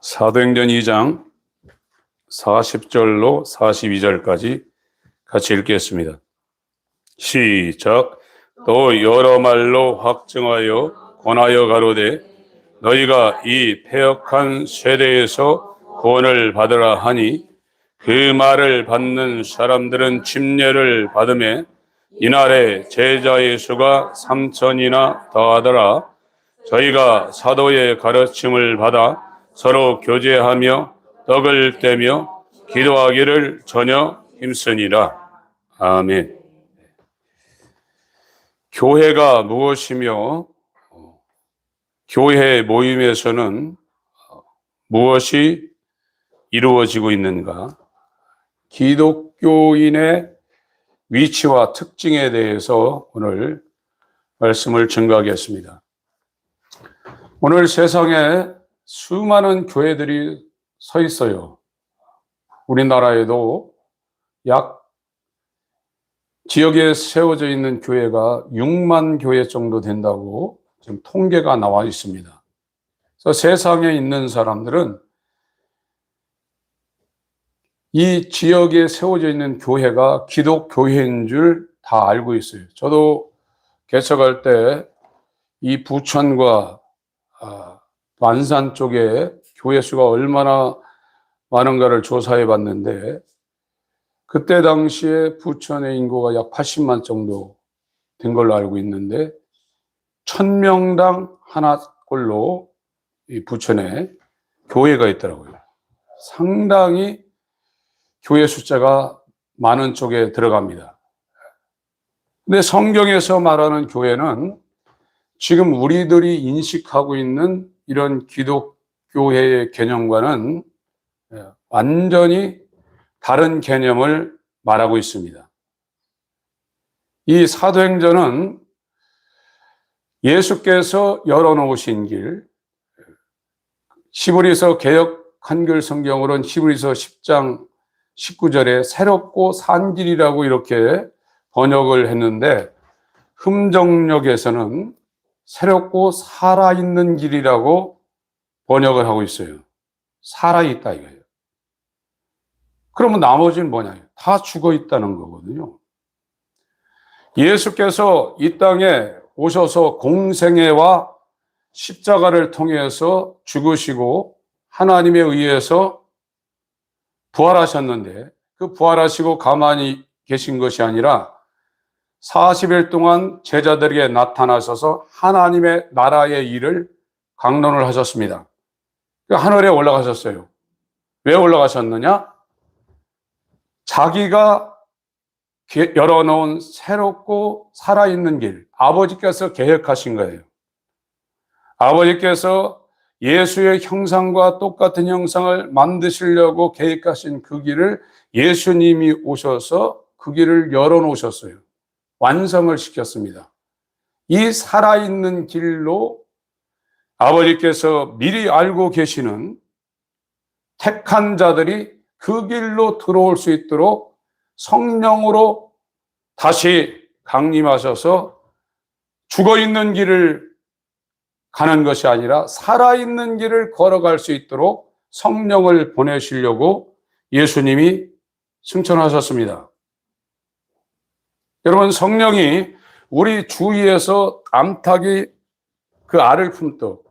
사도행전 2장 40절로 42절까지 같이 읽겠습니다. 시작. 또 여러 말로 확증하여 권하여 가로되 너희가 이 패역한 세대에서 구원을 받으라 하니 그 말을 받는 사람들은 침례를 받음에 이날에 제자의 수가 3,000이나 더하더라. 저희가 사도의 가르침을 받아 서로 교제하며 떡을 떼며 기도하기를 전혀 힘쓰니라. 아멘. 교회가 무엇이며 교회 모임에서는 무엇이 이루어지고 있는가? 기독교인의 위치와 특징에 대해서 오늘 말씀을 증거하겠습니다. 오늘 세상에 수많은 교회들이 서 있어요. 우리나라에도 약 지역에 세워져 있는 교회가 6만 교회 정도 된다고 지금 통계가 나와 있습니다. 그래서 세상에 있는 사람들은 이 지역에 세워져 있는 교회가 기독교회인 줄 다 알고 있어요. 저도 개척할 때 이 부천과 안산 쪽에 교회 수가 얼마나 많은가를 조사해 봤는데 그때 당시에 부천의 인구가 약 80만 정도 된 걸로 알고 있는데 1000명당 하나꼴로 이 부천에 교회가 있더라고요. 상당히 교회 숫자가 많은 쪽에 들어갑니다. 근데 성경에서 말하는 교회는 지금 우리들이 인식하고 있는 이런 기독교회의 개념과는 완전히 다른 개념을 말하고 있습니다. 이 사도행전은 예수께서 열어놓으신 길, 히브리서 개역 한글 성경으로는 히브리서 10장 19절에 새롭고 산 길이라고 이렇게 번역을 했는데 흠정역에서는 새롭고 살아있는 길이라고 번역을 하고 있어요. 살아있다 이거예요. 그러면 나머지는 뭐냐? 다 죽어 있다는 거거든요. 예수께서 이 땅에 오셔서 공생애와 십자가를 통해서 죽으시고 하나님에 의해서 부활하셨는데 그 부활하시고 가만히 계신 것이 아니라 40일 동안 제자들에게 나타나셔서 하나님의 나라의 일을 강론을 하셨습니다. 하늘에 올라가셨어요. 왜 올라가셨느냐? 자기가 열어놓은 새롭고 살아있는 길, 아버지께서 계획하신 거예요. 아버지께서 예수의 형상과 똑같은 형상을 만드시려고 계획하신 그 길을 예수님이 오셔서 그 길을 열어놓으셨어요. 완성을 시켰습니다. 이 살아있는 길로 아버지께서 미리 알고 계시는 택한 자들이 그 길로 들어올 수 있도록 성령으로 다시 강림하셔서 죽어있는 길을 가는 것이 아니라 살아있는 길을 걸어갈 수 있도록 성령을 보내시려고 예수님이 승천하셨습니다. 여러분, 성령이 우리 주위에서 암탉이 그 알을 품듯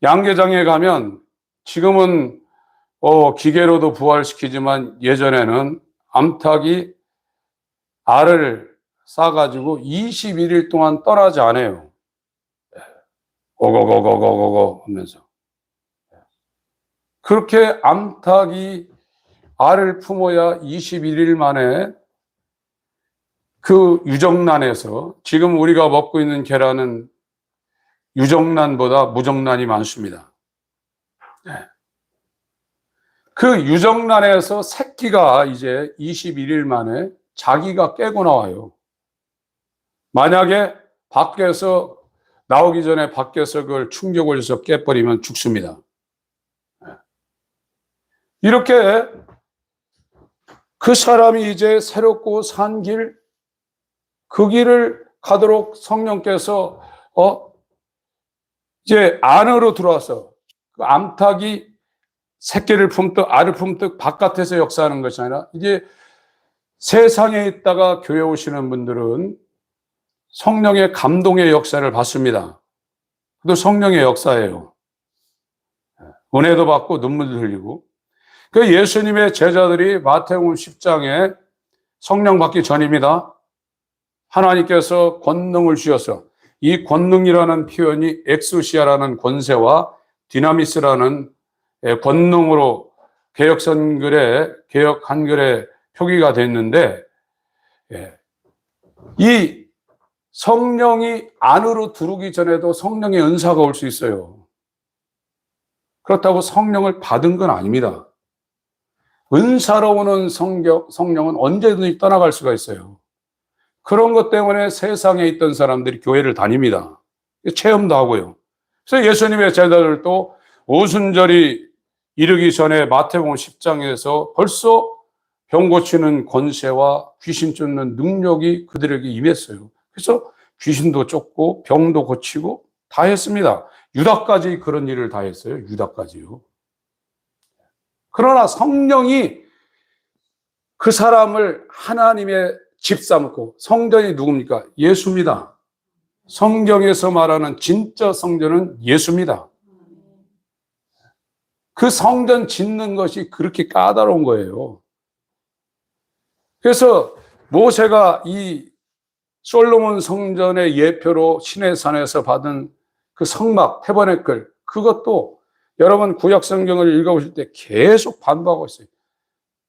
양계장에 가면 지금은 기계로도 부활시키지만 예전에는 암탉이 알을 싸가지고 21일 동안 떠나지 않아요. 고고고고고고고 하면서. 그렇게 암탉이 알을 품어야 21일 만에 그 유정란에서 지금 우리가 먹고 있는 계란은 유정란보다 무정란이 많습니다. 그 유정란에서 새끼가 이제 21일 만에 자기가 깨고 나와요. 만약에 밖에서 나오기 전에 밖에서 그걸 충격을 해서 깨버리면 죽습니다. 이렇게 그 사람이 이제 새롭고 산 길, 그 길을 가도록 성령께서 이제 안으로 들어와서 그 암탉이 새끼를 품듯 알을 품듯 바깥에서 역사하는 것이 아니라 이제 세상에 있다가 교회 오시는 분들은 성령의 감동의 역사를 받습니다. 그것도 성령의 역사예요. 은혜도 받고 눈물도 흘리고. 그 예수님의 제자들이 마태복음 10장에 성령 받기 전입니다. 하나님께서 권능을 주셔서 이 권능이라는 표현이 엑수시아라는 권세와 디나미스라는 권능으로 개역 한글에 표기가 됐는데, 이 성령이 안으로 들어오기 전에도 성령의 은사가 올 수 있어요. 그렇다고 성령을 받은 건 아닙니다. 은사로 오는 성령은 언제든지 떠나갈 수가 있어요. 그런 것 때문에 세상에 있던 사람들이 교회를 다닙니다. 체험도 하고요. 그래서 예수님의 제자들도 오순절이 이르기 전에 마태복음 10장에서 벌써 병 고치는 권세와 귀신 쫓는 능력이 그들에게 임했어요. 그래서 귀신도 쫓고 병도 고치고 다 했습니다. 유다까지 그런 일을 다 했어요. 유다까지요. 그러나 성령이 그 사람을 하나님의 집 삼고, 성전이 누굽니까? 예수입니다. 성경에서 말하는 진짜 성전은 예수입니다. 그 성전 짓는 것이 그렇게 까다로운 거예요. 그래서 모세가 이 솔로몬 성전의 예표로 시내산에서 받은 그 성막, 태버네클, 그것도 여러분 구약 성경을 읽어보실 때 계속 반복하고 있어요.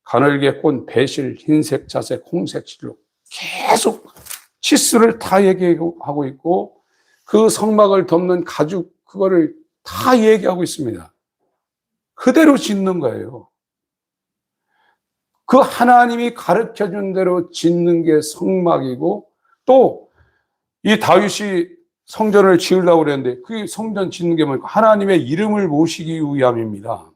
가늘게 꼰 배실, 흰색 자색, 홍색 실로 계속 치수를 다 얘기하고 있고, 그 성막을 덮는 가죽, 그거를 다 얘기하고 있습니다. 그대로 짓는 거예요. 그 하나님이 가르쳐 준 대로 짓는 게 성막이고, 또 이 다윗이 성전을 지으려고 그랬는데 그 성전 짓는 게 뭐니까 하나님의 이름을 모시기 위함입니다.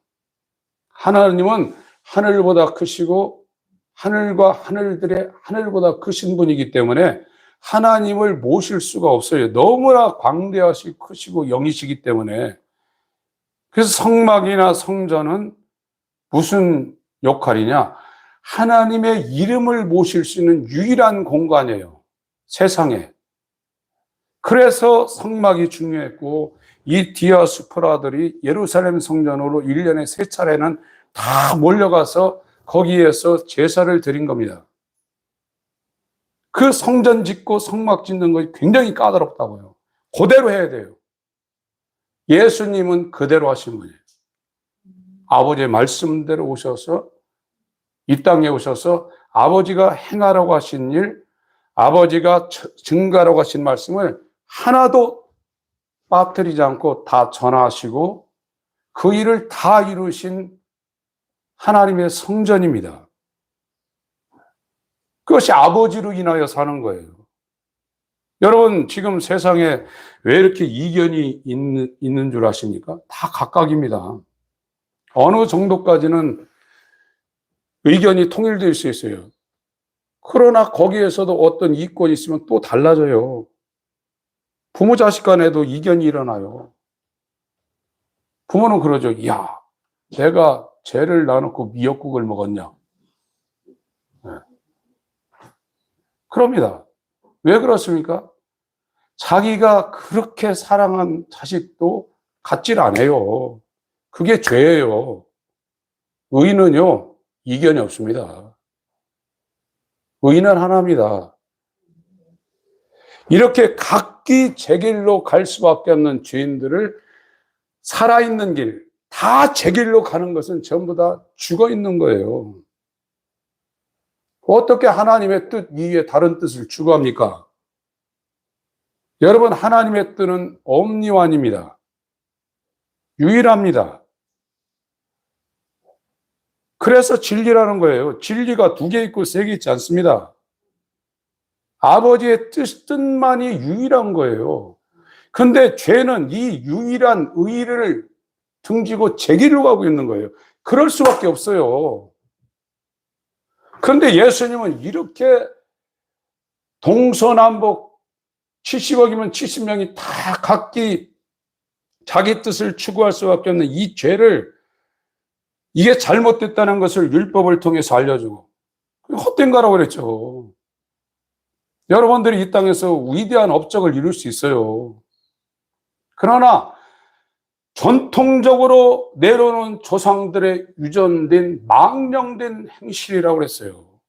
하나님은 하늘보다 크시고 하늘과 하늘들의 하늘보다 크신 분이기 때문에 하나님을 모실 수가 없어요. 너무나 광대하시고 크시고 영이시기 때문에. 그래서 성막이나 성전은 무슨 역할이냐? 하나님의 이름을 모실 수 있는 유일한 공간이에요. 세상에. 그래서 성막이 중요했고, 이 디아스포라들이 예루살렘 성전으로 1년에 3차례는 다 몰려가서 거기에서 제사를 드린 겁니다. 그 성전 짓고 성막 짓는 것이 굉장히 까다롭다고요. 그대로 해야 돼요. 예수님은 그대로 하신 분이에요. 아버지의 말씀대로 오셔서 이 땅에 오셔서 아버지가 행하라고 하신 일, 아버지가 증가라고 하신 말씀을 하나도 빠뜨리지 않고 다 전하시고 그 일을 다 이루신 하나님의 성전입니다. 그것이 아버지로 인하여 사는 거예요. 여러분, 지금 세상에 왜 이렇게 이견이 있는 줄 아십니까? 다 각각입니다. 어느 정도까지는 의견이 통일될 수 있어요. 그러나 거기에서도 어떤 이권이 있으면 또 달라져요. 부모 자식 간에도 이견이 일어나요. 부모는 그러죠. 야, 내가 죄를 놔놓고 미역국을 먹었냐? 네. 그럽니다. 왜 그렇습니까? 자기가 그렇게 사랑한 자식도 갖질 않아요. 그게 죄예요. 의인은요, 이견이 없습니다. 의인은 하나입니다. 이렇게 각기 제 길로 갈 수밖에 없는 죄인들을 살아있는 길, 다 제 길로 가는 것은 전부 다 죽어 있는 거예요. 어떻게 하나님의 뜻 이외에 다른 뜻을 추구합니까? 여러분, 하나님의 뜻은 옴니완입니다. 유일합니다. 그래서 진리라는 거예요. 진리가 2개 있고 3개 있지 않습니다. 아버지의 뜻만이 유일한 거예요. 근데 죄는 이 유일한 의의를 등지고 제 길로 가고 있는 거예요. 그럴 수밖에 없어요. 그런데 예수님은 이렇게 동서남북 70억이면 70명이 다 각기 자기 뜻을 추구할 수밖에 없는 이 죄를 이게 잘못됐다는 것을 율법을 통해서 알려주고 헛된 거라고 그랬죠. 여러분들이 이 땅에서 위대한 업적을 이룰 수 있어요. 그러나 전통적으로 내려오는 조상들의 유전된 망령된 행실이라고 그랬어요.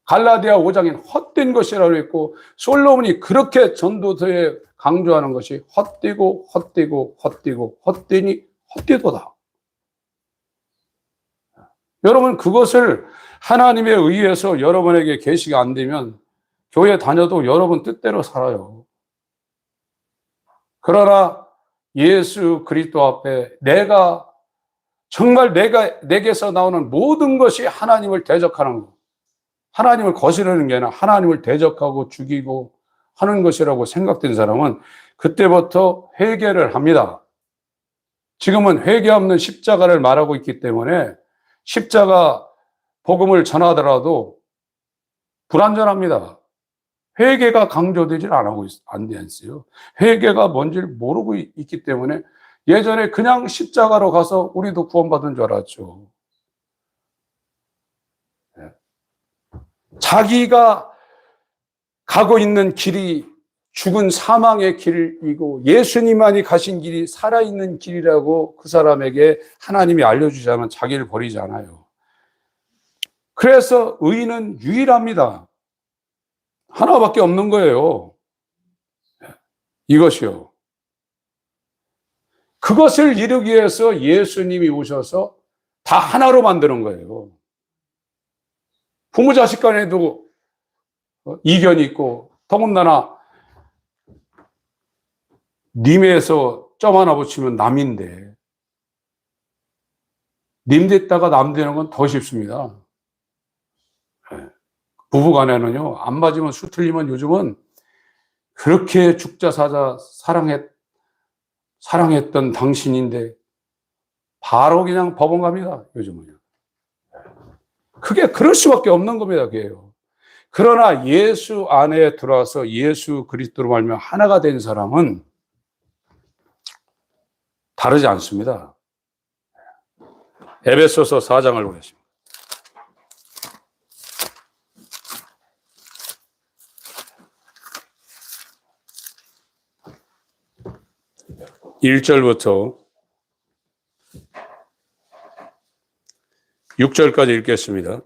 갈라디아 5장엔 헛된 것이라고 했고, 솔로몬이 그렇게 전도서에 강조하는 것이 헛되고 헛되고 헛되고 헛되니 헛되도다. 여러분, 그것을 하나님에 의해서 여러분에게 계시가 안 되면 교회 다녀도 여러분 뜻대로 살아요. 그러나 예수 그리스도 앞에 정말 내게서 나오는 모든 것이 하나님을 대적하는 것, 하나님을 거스르는 게 아니라 하나님을 대적하고 죽이고 하는 것이라고 생각된 사람은 그때부터 회개를 합니다. 지금은 회개 없는 십자가를 말하고 있기 때문에 십자가 복음을 전하더라도 불완전합니다. 회개가 강조되질 않았어요. 회개가 뭔지를 모르고 있기 때문에 예전에 그냥 십자가로 가서 우리도 구원받은 줄 알았죠. 자기가 가고 있는 길이 죽은 사망의 길이고 예수님만이 가신 길이 살아있는 길이라고 그 사람에게 하나님이 알려주자면 자기를 버리지 않아요. 그래서 의인은 유일합니다. 하나밖에 없는 거예요. 이것이요. 그것을 이루기 위해서 예수님이 오셔서 다 하나로 만드는 거예요. 부모 자식 간에도 이견이 있고, 더군다나 님에서 점 하나 붙이면 남인데 님 됐다가 남 되는 건 더 쉽습니다. 부부 간에는요, 안 맞으면 수 틀리면 요즘은 그렇게 죽자 사자 사랑했던 당신인데 바로 그냥 법원 갑니다, 요즘은요. 그게 그럴 수밖에 없는 겁니다, 그게요. 그러나 예수 안에 들어와서 예수 그리스도로 말미암아 하나가 된 사람은 다르지 않습니다. 에베소서 4장을 보겠습니다. 1절부터 6절까지 읽겠습니다.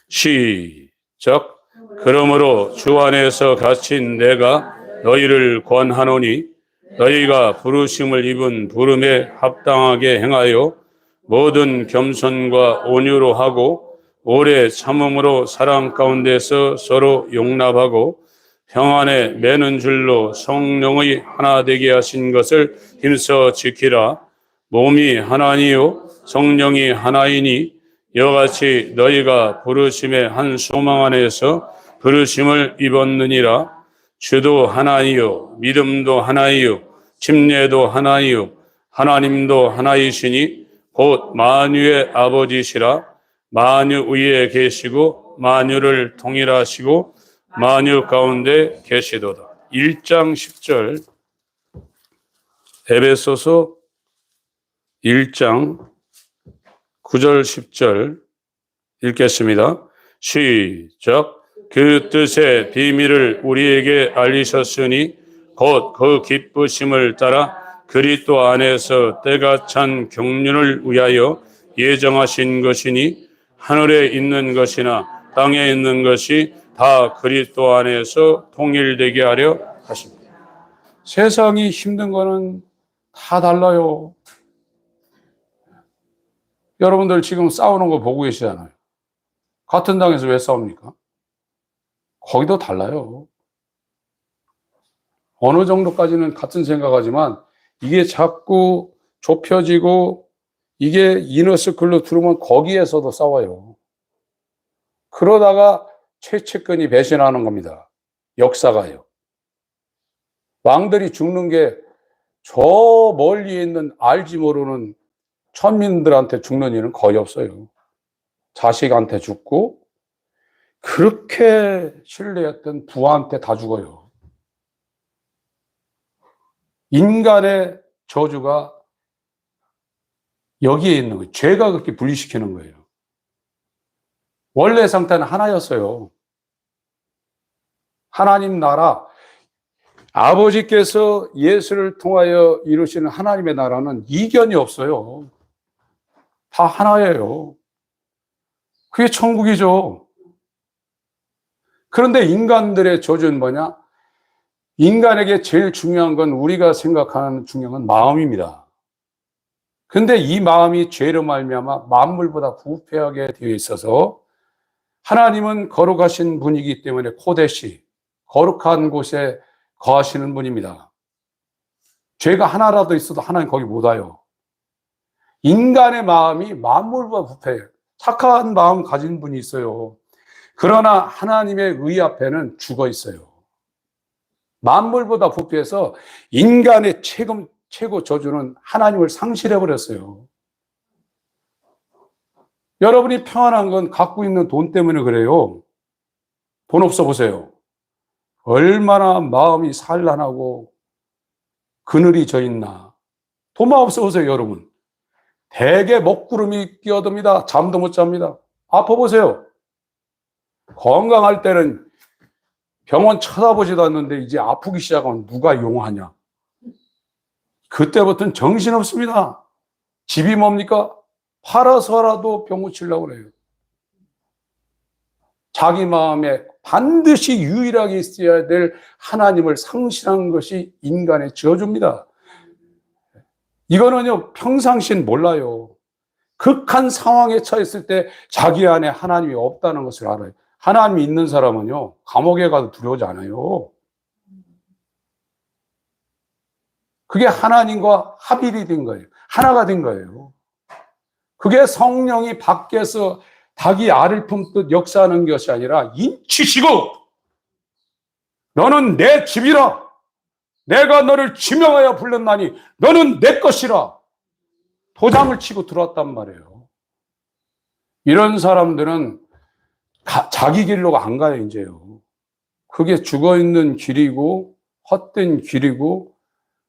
시작. 그러므로 주 안에서 갇힌 내가 너희를 권하노니 너희가 부르심을 입은 부름에 합당하게 행하여 모든 겸손과 온유로 하고 오래 참음으로 사랑 가운데서 서로 용납하고 평안에 매는 줄로 성령의 하나 되게 하신 것을 힘써 지키라. 몸이 하나니요 성령이 하나이니 이와 같이 너희가 부르심의 한 소망 안에서 부르심을 입었느니라. 주도 하나이요 믿음도 하나이요 침례도 하나이요 하나님도 하나이시니 곧 만유의 아버지시라. 만유 위에 계시고 만유를 통일하시고 만유 가운데 계시도다. 1장 10절 에베소서 1장 9절 10절 읽겠습니다. 시작. 그 뜻의 비밀을 우리에게 알리셨으니 곧 그 기쁘심을 따라 그리스도 안에서 때가 찬 경륜을 위하여 예정하신 것이니 하늘에 있는 것이나 땅에 있는 것이 다 그리스도 안에서 통일되게 하려 하십니다. 세상이 힘든 거는 다 달라요. 여러분들 지금 싸우는 거 보고 계시잖아요. 같은 당에서 왜 싸웁니까? 거기도 달라요. 어느 정도까지는 같은 생각하지만 이게 자꾸 좁혀지고 이게 이너서클로 들어오면 거기에서도 싸워요. 그러다가 최측근이 배신하는 겁니다. 역사가요. 왕들이 죽는 게 저 멀리 있는 알지 모르는 천민들한테 죽는 일은 거의 없어요. 자식한테 죽고 그렇게 신뢰했던 부하한테 다 죽어요. 인간의 저주가 여기에 있는 거예요. 죄가 그렇게 분리시키는 거예요. 원래 상태는 하나였어요. 하나님 나라, 아버지께서 예수를 통하여 이루시는 하나님의 나라는 이견이 없어요. 다 하나예요. 그게 천국이죠. 그런데 인간들의 저주는 뭐냐? 인간에게 제일 중요한 건 우리가 생각하는 중요한 건 마음입니다. 근데 이 마음이 죄로 말미암아 만물보다 부패하게 되어 있어서 하나님은 거룩하신 분이기 때문에 코데시, 거룩한 곳에 거하시는 분입니다. 죄가 하나라도 있어도 하나님 거기 못 와요. 인간의 마음이 만물보다 부패해요. 착한 마음 가진 분이 있어요. 그러나 하나님의 의 앞에는 죽어 있어요. 만물보다 부패해서 인간의 최고 저주는 하나님을 상실해버렸어요. 여러분이 평안한 건 갖고 있는 돈 때문에 그래요. 돈 없어 보세요. 얼마나 마음이 산란하고 그늘이 져 있나. 돈만 없어 보세요, 여러분. 대개 먹구름이 끼어듭니다. 잠도 못 잡니다. 아파 보세요. 건강할 때는 병원 쳐다보지도 않는데 이제 아프기 시작하면 누가 용하냐. 그때부터는 정신없습니다. 집이 뭡니까? 팔아서라도 병 고치려고 그래요. 자기 마음에 반드시 유일하게 있어야 될 하나님을 상실한 것이 인간의 저주입니다. 이거는요, 평상시엔 몰라요. 극한 상황에 처했을 때 자기 안에 하나님이 없다는 것을 알아요. 하나님이 있는 사람은요, 감옥에 가도 두려워하지 않아요. 그게 하나님과 합일이 된 거예요. 하나가 된 거예요. 그게 성령이 밖에서 닭이 알을 품듯 역사하는 것이 아니라 인치시고 너는 내 집이라 내가 너를 지명하여 불렀나니 너는 내 것이라 도장을 치고 들어왔단 말이에요. 이런 사람들은 자기 길로 안 가요, 이제요. 그게 죽어있는 길이고 헛된 길이고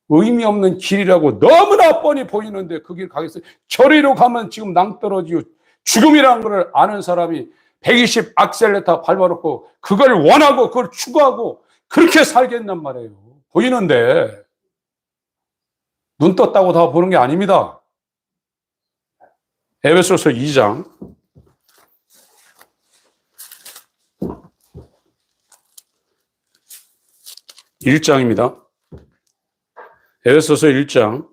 의미 없는 길이라고 너무나 뻔히 보이는데 그 길 가겠어요? 저리로 가면 지금 낭떠러지고 죽음이라는 걸 아는 사람이 120 악셀레터 밟아놓고 그걸 원하고 그걸 추구하고 그렇게 살겠단 말이에요. 보이는데 눈 떴다고 다 보는 게 아닙니다. 에베소서 2장 1장입니다. 에베소서 1장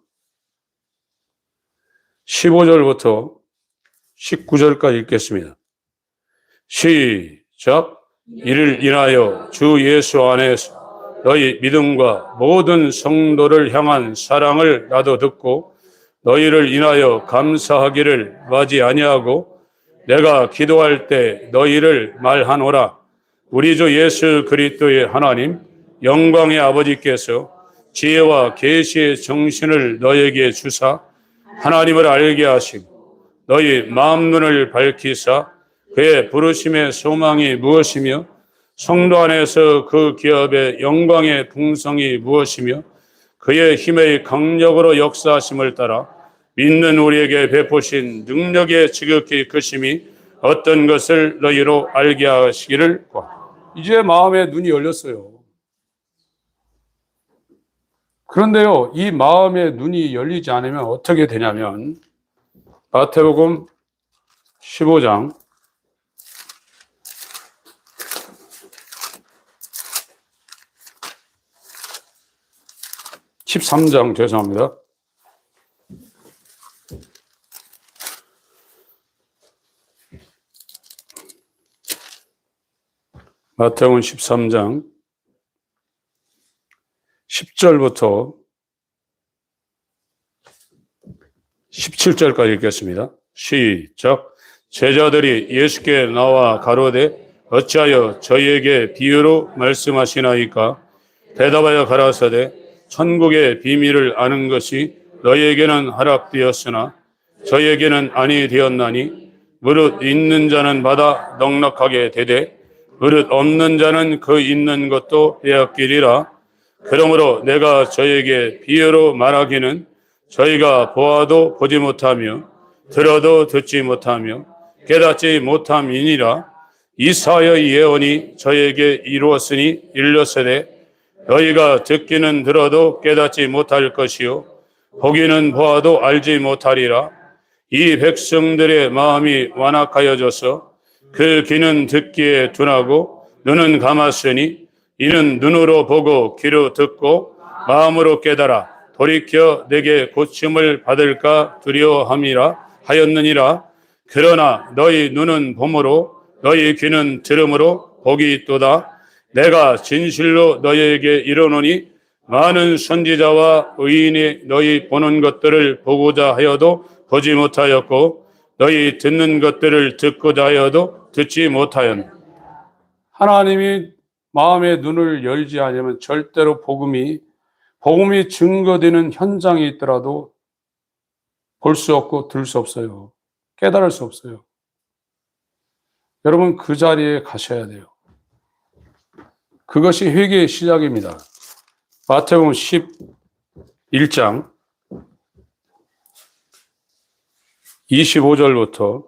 15절부터 19절까지 읽겠습니다. 시작. 이를 인하여 주 예수 안에서 너희 믿음과 모든 성도를 향한 사랑을 나도 듣고 너희를 인하여 감사하기를 마지 아니하고 내가 기도할 때 너희를 말하노라. 우리 주 예수 그리스도의 하나님 영광의 아버지께서 지혜와 계시의 정신을 너에게 주사 하나님을 알게 하시고 너희 마음 눈을 밝히사 그의 부르심의 소망이 무엇이며 성도 안에서 그 기업의 영광의 풍성이 무엇이며 그의 힘의 강력으로 역사하심을 따라 믿는 우리에게 베푸신 능력의 지극히 크심이 어떤 것을 너희로 알게 하시기를 구하노라. 이제 마음의 눈이 열렸어요. 그런데요, 이 마음의 눈이 열리지 않으면 어떻게 되냐면 마태복음 15장 13장 죄송합니다. 마태복음 13장 10절부터 17절까지 읽겠습니다. 시작. 제자들이 예수께 나와 가로되 어찌하여 저희에게 비유로 말씀하시나이까? 대답하여 가라사대 천국의 비밀을 아는 것이 너희에게는 허락되었으나 저희에게는 아니 되었나니 무릇 있는 자는 받아 넉넉하게 되되 무릇 없는 자는 그 있는 것도 빼앗기리라. 그러므로 내가 저에게 비유로 말하기는 저희가 보아도 보지 못하며 들어도 듣지 못하며 깨닫지 못함이니라. 이사야의 예언이 저에게 이루었으니 일렀으되 너희가 듣기는 들어도 깨닫지 못할 것이요 보기는 보아도 알지 못하리라. 이 백성들의 마음이 완악하여져서 그 귀는 듣기에 둔하고 눈은 감았으니 이는 눈으로 보고 귀로 듣고 마음으로 깨달아 돌이켜 내게 고침을 받을까 두려워함이라 하였느니라. 그러나 너희 눈은 봄으로 너희 귀는 들음으로 복이 있도다. 내가 진실로 너희에게 이르노니 많은 선지자와 의인이 너희 보는 것들을 보고자 하여도 보지 못하였고 너희 듣는 것들을 듣고자 하여도 듣지 못하였노라. 하나님이 마음의 눈을 열지 않으면 절대로 복음이 증거되는 현장에 있더라도 볼 수 없고 들 수 없어요. 깨달을 수 없어요. 여러분 그 자리에 가셔야 돼요. 그것이 회개의 시작입니다. 마태복음 11장 25절부터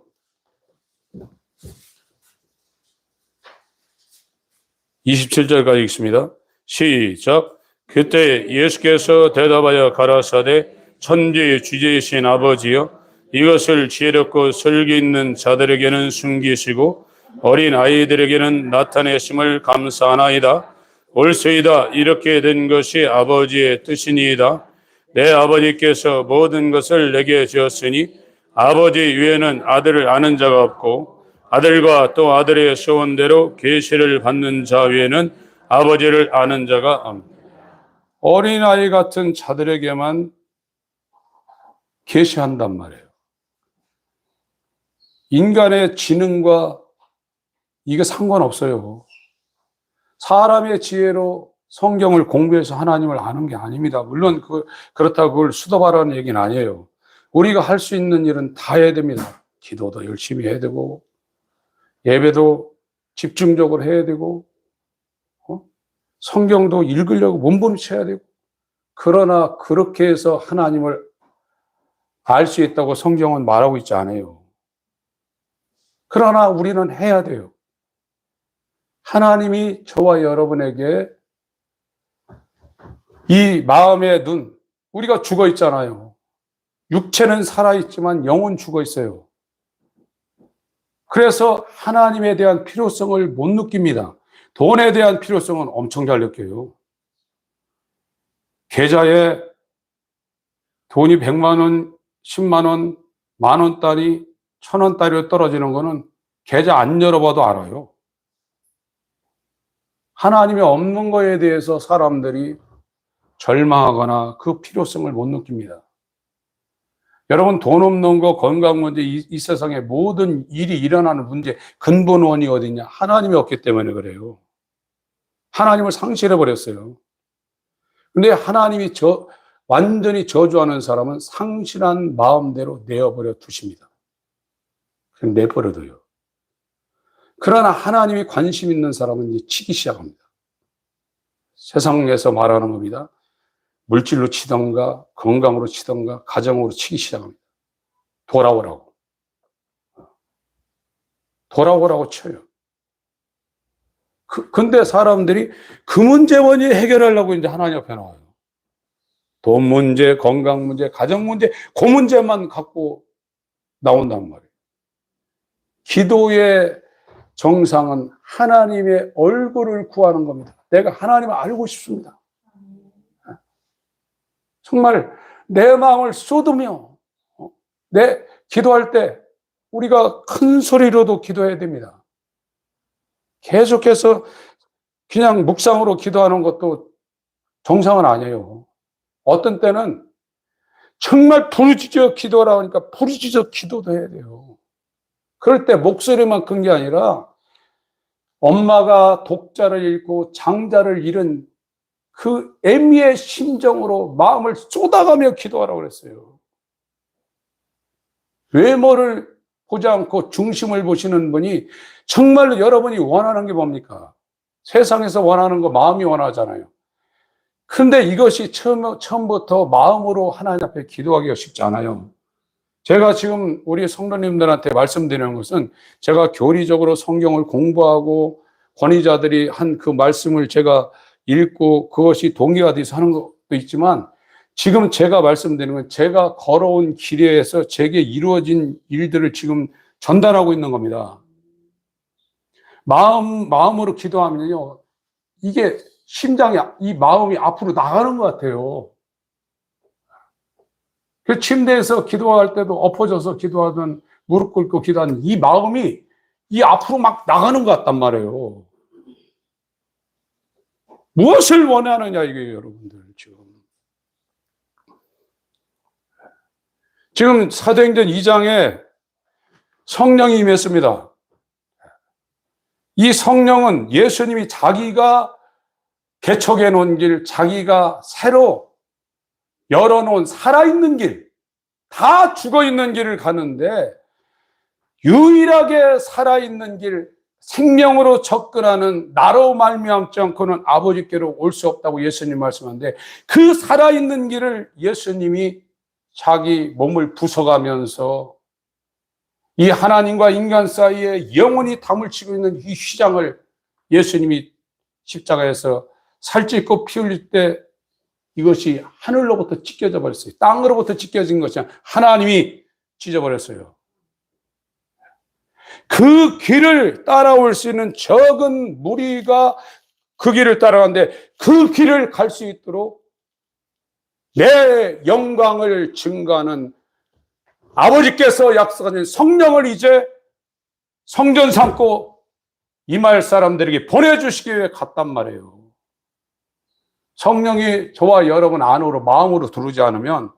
27절까지 읽습니다. 시작. 그때 예수께서 대답하여 가라사대 천지의 주제이신 아버지여 이것을 지혜롭고 설기 있는 자들에게는 숨기시고 어린 아이들에게는 나타내심을 감사하나이다. 옳소이다. 이렇게 된 것이 아버지의 뜻이니이다. 내 아버지께서 모든 것을 내게 주었으니 아버지 외에는 아들을 아는 자가 없고 아들과 또 아들의 소원대로 계시를 받는 자 외에는 아버지를 아는 자가 없다. 어린아이 같은 자들에게만 계시한단 말이에요. 인간의 지능과 이게 상관없어요. 사람의 지혜로 성경을 공부해서 하나님을 아는 게 아닙니다. 물론 그렇다고 그걸 수도하라는 얘기는 아니에요. 우리가 할 수 있는 일은 다 해야 됩니다. 기도도 열심히 해야 되고 예배도 집중적으로 해야 되고 성경도 읽으려고 몸부림쳐야 되고 그러나 그렇게 해서 하나님을 알 수 있다고 성경은 말하고 있지 않아요. 그러나 우리는 해야 돼요. 하나님이 저와 여러분에게 이 마음의 눈, 우리가 죽어 있잖아요. 육체는 살아있지만 영은 죽어 있어요. 그래서 하나님에 대한 필요성을 못 느낍니다. 돈에 대한 필요성은 엄청 잘 느껴요. 계좌에 돈이 100만 원, 10만 원, 10,000원짜리, 1,000원짜리로 떨어지는 거는 계좌 안 열어봐도 알아요. 하나님이 없는 거에 대해서 사람들이 절망하거나 그 필요성을 못 느낍니다. 여러분 돈 없는 거, 건강 문제, 이 세상에 모든 일이 일어나는 문제 근본 원인이 어디냐? 하나님이 없기 때문에 그래요. 하나님을 상실해버렸어요. 근데 하나님이 완전히 저주하는 사람은 상실한 마음대로 내어버려 두십니다. 그냥 내버려둬요. 그러나 하나님이 관심 있는 사람은 이제 치기 시작합니다. 세상에서 말하는 겁니다. 물질로 치던가 건강으로 치던가 가정으로 치기 시작합니다. 돌아오라고. 돌아오라고 쳐요. 근데 사람들이 그 문제 원인 해결하려고 이제 하나님 앞에 나와요. 돈 문제, 건강 문제, 가정 문제, 그 문제만 갖고 나온단 말이에요. 기도의 정상은 하나님의 얼굴을 구하는 겁니다. 내가 하나님을 알고 싶습니다. 정말 내 마음을 쏟으며 내 기도할 때 우리가 큰 소리로도 기도해야 됩니다. 계속해서 그냥 묵상으로 기도하는 것도 정상은 아니에요. 어떤 때는 정말 부르짖어 기도하라 하니까 부르짖어 기도도 해야 돼요. 그럴 때 목소리만 큰 게 아니라 엄마가 독자를 잃고 장자를 잃은 그 애미의 심정으로 마음을 쏟아가며 기도하라고 그랬어요. 외모를 보지 않고 중심을 보시는 분이 정말로 여러분이 원하는 게 뭡니까? 세상에서 원하는 거 마음이 원하잖아요. 근데 이것이 처음부터 마음으로 하나님 앞에 기도하기가 쉽지 않아요. 제가 지금 우리 성도님들한테 말씀드리는 것은 제가 교리적으로 성경을 공부하고 권위자들이 한 그 말씀을 제가 읽고 그것이 동기가 돼서 하는 것도 있지만 지금 제가 말씀드리는 건 제가 걸어온 길에서 제게 이루어진 일들을 지금 전달하고 있는 겁니다. 마음으로 기도하면요. 이게 심장이, 이 마음이 앞으로 나가는 것 같아요. 그 침대에서 기도할 때도 엎어져서 기도하든 무릎 꿇고 기도하는 이 마음이 이 앞으로 막 나가는 것 같단 말이에요. 무엇을 원하느냐 이게 여러분들 지금 사도행전 2장에 성령이 임했습니다. 이 성령은 예수님이 자기가 개척해 놓은 길, 자기가 새로 열어놓은 살아있는 길, 다 죽어있는 길을 가는데 유일하게 살아있는 길, 생명으로 접근하는 나로 말미암지 않고는 아버지께로 올 수 없다고 예수님 말씀하는데 그 살아있는 길을 예수님이 자기 몸을 부숴가면서 이 하나님과 인간 사이에 영원히 담을 치고 있는 이 휘장을 예수님이 십자가에서 살찌고 피 흘릴 때 이것이 하늘로부터 찢겨져 버렸어요. 땅으로부터 찢겨진 것이 아니라 하나님이 찢어버렸어요. 그 길을 따라올 수 있는 적은 무리가 그 길을 따라가는데 그 길을 갈 수 있도록 내 영광을 증거하는 아버지께서 약속하신 성령을 이제 성전 삼고 임할 사람들에게 보내주시기 위해 갔단 말이에요. 성령이 저와 여러분 안으로 마음으로 들어오지 않으면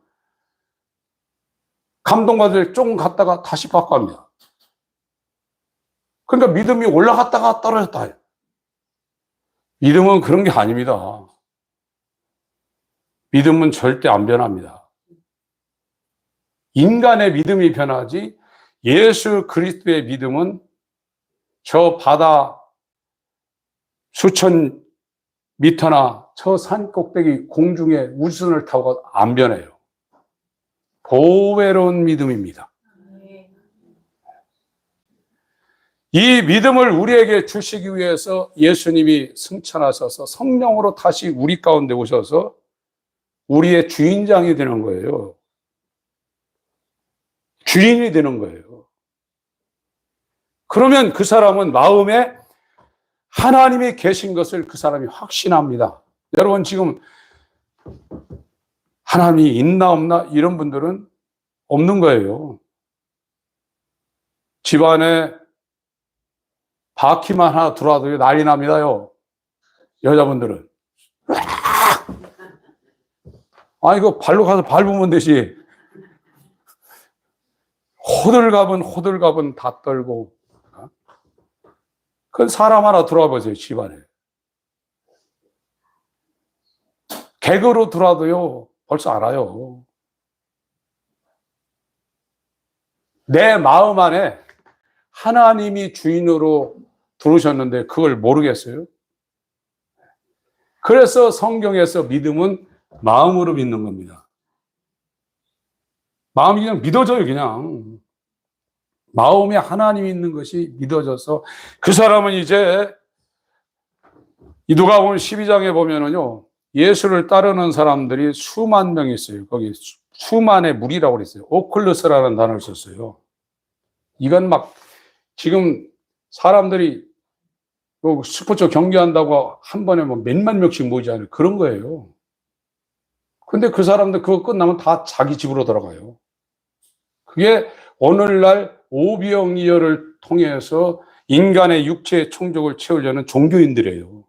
감동받을 조금 갔다가 다시 바꿔합니다. 그러니까 믿음이 올라갔다가 떨어졌다. 믿음은 그런 게 아닙니다. 믿음은 절대 안 변합니다. 인간의 믿음이 변하지 예수 그리스도의 믿음은 저 바다 수천 미터나 저 산 꼭대기 공중에 우주선을 타고 안 변해요. 보배로운 믿음입니다. 이 믿음을 우리에게 주시기 위해서 예수님이 승천하셔서 성령으로 다시 우리 가운데 오셔서 우리의 주인장이 되는 거예요. 주인이 되는 거예요. 그러면 그 사람은 마음에 하나님이 계신 것을 그 사람이 확신합니다. 여러분 지금 하나님이 있나 없나 이런 분들은 없는 거예요. 집안에 바퀴만 하나 들어와도 난리 납니다요. 여자분들은. 아, 이거 발로 가서 밟으면 되지. 호들갑은 다 떨고. 그건 사람 하나 들어와 보세요, 집안에. 개그로 들어와도요, 벌써 알아요. 내 마음 안에 하나님이 주인으로 들어오셨는데 그걸 모르겠어요? 그래서 성경에서 믿음은 마음으로 믿는 겁니다. 마음이 그냥 믿어져요, 그냥. 마음에 하나님이 있는 것이 믿어져서 그 사람은 이제 이 누가복음 12장에 보면은요, 예수를 따르는 사람들이 수만 명 있어요. 거기 수만의 무리라고 그랬어요. 오클루스라는 단어를 썼어요. 이건 막 지금 사람들이 스포츠 경기한다고 한 번에 뭐 몇만 명씩 모이지 않아요. 그런 거예요. 근데 그 사람들 그거 끝나면 다 자기 집으로 돌아가요. 그게 오늘날 오병이어를 통해서 인간의 육체의 충족을 채우려는 종교인들이에요.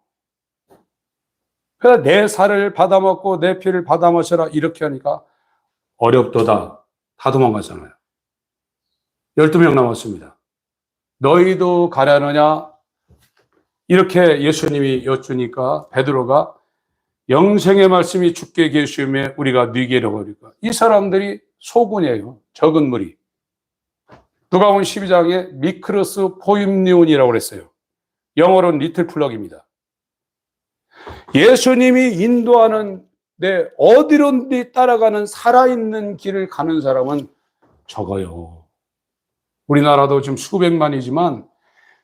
그래서 내 살을 받아먹고 내 피를 받아마셔라 이렇게 하니까 어렵도다. 다 도망가잖아요. 12명 남았습니다. 너희도 가려느냐? 이렇게 예수님이 여쭈니까 베드로가 영생의 말씀이 주께 계시며 우리가 네게로 가리까. 이 사람들이 소군이에요. 적은 무리. 누가복음 12장에 미크로스 포임니온이라고 그랬어요. 영어로는 리틀 플럭입니다. 예수님이 인도하는 어디론지 따라가는 살아있는 길을 가는 사람은 적어요. 우리나라도 지금 수백만이지만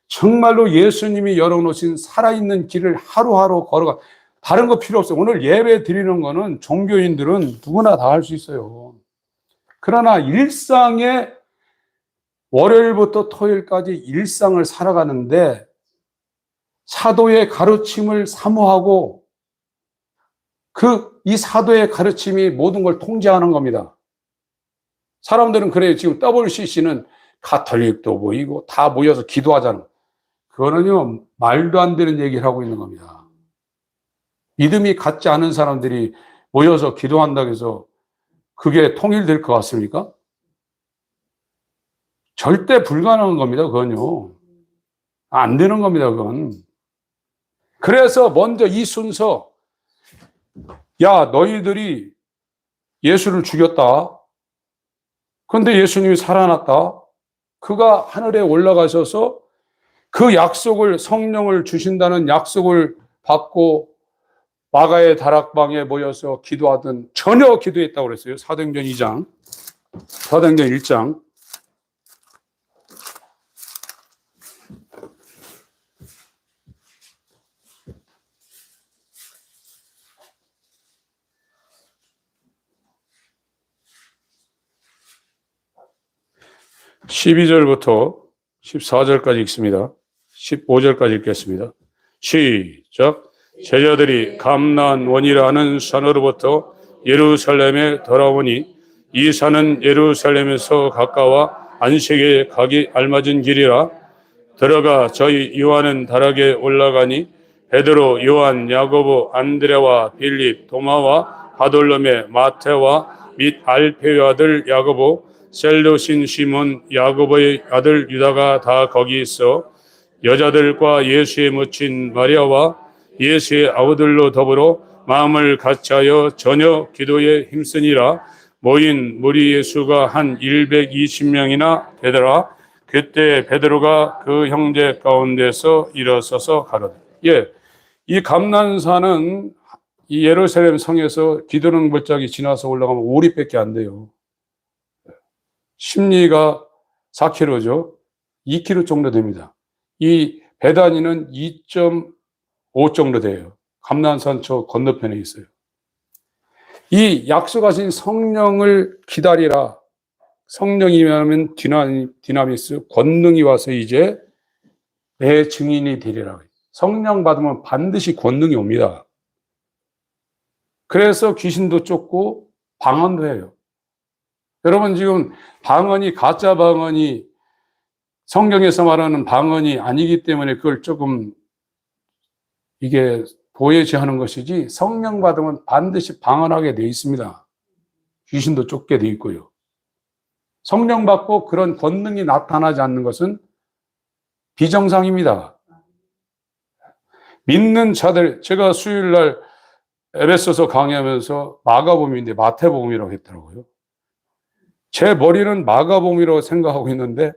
정말로 예수님이 열어놓으신 살아있는 길을 하루하루 걸어가. 다른 거 필요 없어요. 오늘 예배 드리는 거는 종교인들은 누구나 다 할 수 있어요. 그러나 일상에 월요일부터 토요일까지 일상을 살아가는데 사도의 가르침을 사모하고 이 사도의 가르침이 모든 걸 통제하는 겁니다. 사람들은 그래요. 지금 WCC는 가톨릭도 모이고 다 모여서 기도하잖아요. 그거는요, 말도 안 되는 얘기를 하고 있는 겁니다. 믿음이 같지 않은 사람들이 모여서 기도한다고 해서 그게 통일될 것 같습니까? 절대 불가능한 겁니다, 그건요. 안 되는 겁니다, 그건. 그래서 먼저 이 순서, 야, 너희들이 예수를 죽였다. 그런데 예수님이 살아났다. 그가 하늘에 올라가셔서 그 약속을, 성령을 주신다는 약속을 받고 마가의 다락방에 모여서 기도하던, 전혀 기도했다고 그랬어요. 사도행전 2장, 사도행전 1장. (12절부터) 14절까지 읽습니다. 15절까지 읽겠습니다. 시작. 제자들이 감나안 원이라는 산으로부터 예루살렘에 돌아오니 이 산은 예루살렘에서 가까워 안식에 가기 알맞은 길이라. 들어가 저희 요한은 다락에 올라가니 베드로, 요한, 야고보, 안드레와 빌립, 도마와 바돌로메, 마테와 및 알페의 아들 야고보, 셀로신 시몬, 야고보의 아들 유다가 다 거기 있어 여자들과 예수에 묻힌 마리아와 예수의 아우들로 더불어 마음을 같이하여 전혀 기도에 힘쓰니라. 모인 무리의 수가 한 120명이나 되더라. 그때 베드로가 그 형제 가운데서 일어서서 가로되. 이 감난산은 이 예루살렘 성에서 기도는 골짜기 지나서 올라가면 5리밖에 안 돼요. 심리가 4km죠. 2km 정도 됩니다. 이 베다니는 2.5 정도 돼요. 감난산 저 건너편에 있어요. 이 약속하신 성령을 기다리라. 성령이면 디나미스, 권능이 와서 이제 내 증인이 되리라. 성령 받으면 반드시 권능이 옵니다. 그래서 귀신도 쫓고 방언도 해요. 여러분 지금 방언이 가짜 방언이 성경에서 말하는 방언이 아니기 때문에 그걸 조금 이게 보여지하는 것이지 성령 받으면 반드시 방언하게 돼 있습니다. 귀신도 쫓게 돼 있고요. 성령 받고 그런 권능이 나타나지 않는 것은 비정상입니다. 믿는 자들, 제가 수요일 날 에베소서 강의하면서 마가복음인데 마태복음이라고 했더라고요. 제 머리는 마가복음이라고 생각하고 있는데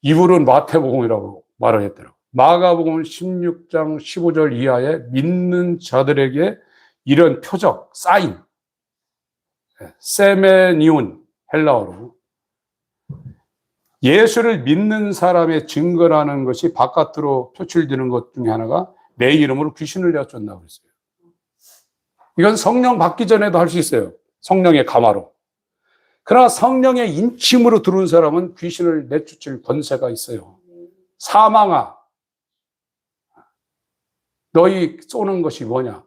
이불은 마태복음이라고 말을 했더라고요. 마가복음 16장 15절 이하에 믿는 자들에게 이런 표적, 사인, 세메니온, 헬라어로 예수를 믿는 사람의 증거라는 것이 바깥으로 표출되는 것 중에 하나가 내 이름으로 귀신을 내어쫓는다고 했어요. 이건 성령 받기 전에도 할 수 있어요. 성령의 감화로. 그러나 성령의 인침으로 들어온 사람은 귀신을 내쫓을 권세가 있어요. 사망아, 너희 쏘는 것이 뭐냐?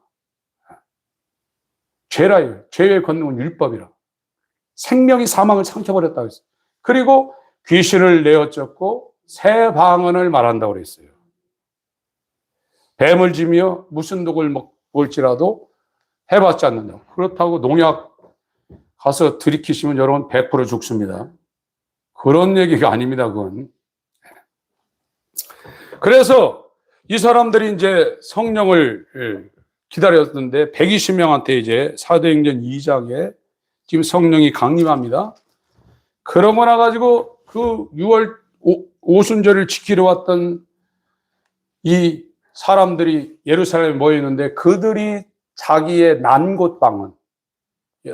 죄라요. 죄의 권능은 율법이라. 생명이 사망을 삼켜버렸다고 했어요. 그리고 귀신을 내어쫓고 새 방언을 말한다고 그랬어요. 뱀을 지며 무슨 독을 먹을지라도 해봤지 않는다. 그렇다고 농약 가서 들이키시면 여러분 100% 죽습니다. 그런 얘기가 아닙니다, 그건. 그래서 이 사람들이 이제 성령을 기다렸는데 120명한테 이제 사도행전 2장에 지금 성령이 강림합니다. 그러고 나가지고 그 6월 오순절을 지키러 왔던 이 사람들이 예루살렘에 모여 있는데 그들이 자기의 난곳 방언,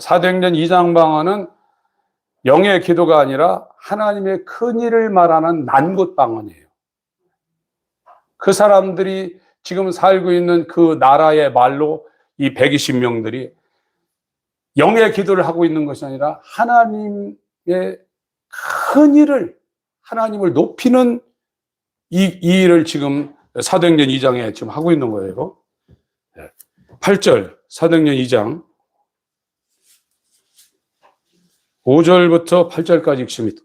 사도행전 2장 방언은 영의 기도가 아니라 하나님의 큰 일을 말하는 난곳 방언이에요. 그 사람들이 지금 살고 있는 그 나라의 말로 이 120명들이 영의 기도를 하고 있는 것이 아니라 하나님의 큰 일을, 하나님을 높이는 이 일을 지금 사도행전 2장에 지금 하고 있는 거예요. 8절, 사도행전 2장 5절부터 8절까지 읽습니다.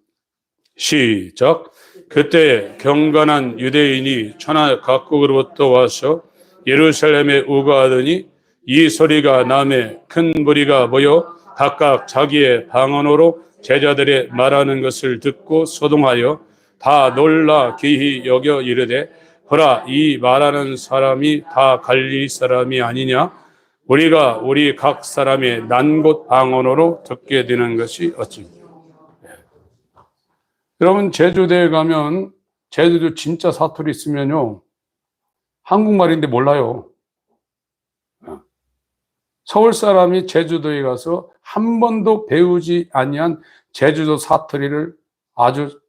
시작. 그때 경건한 유대인이 천하 각국으로부터 와서 예루살렘에 우거하더니 이 소리가 남에 큰 무리가 모여 각각 자기의 방언으로 제자들의 말하는 것을 듣고 소동하여 다 놀라 기히 여겨 이르되 보라, 이 말하는 사람이 다 갈릴리 사람이 아니냐? 우리가 우리 각 사람의 난곳 방언으로 듣게 되는 것이 어찌. 여러분, 제주도에 가면 제주도 진짜 사투리 있으면요 한국말인데 몰라요. 서울 사람이 제주도에 가서 한 번도 배우지 아니한 제주도 사투리를 아주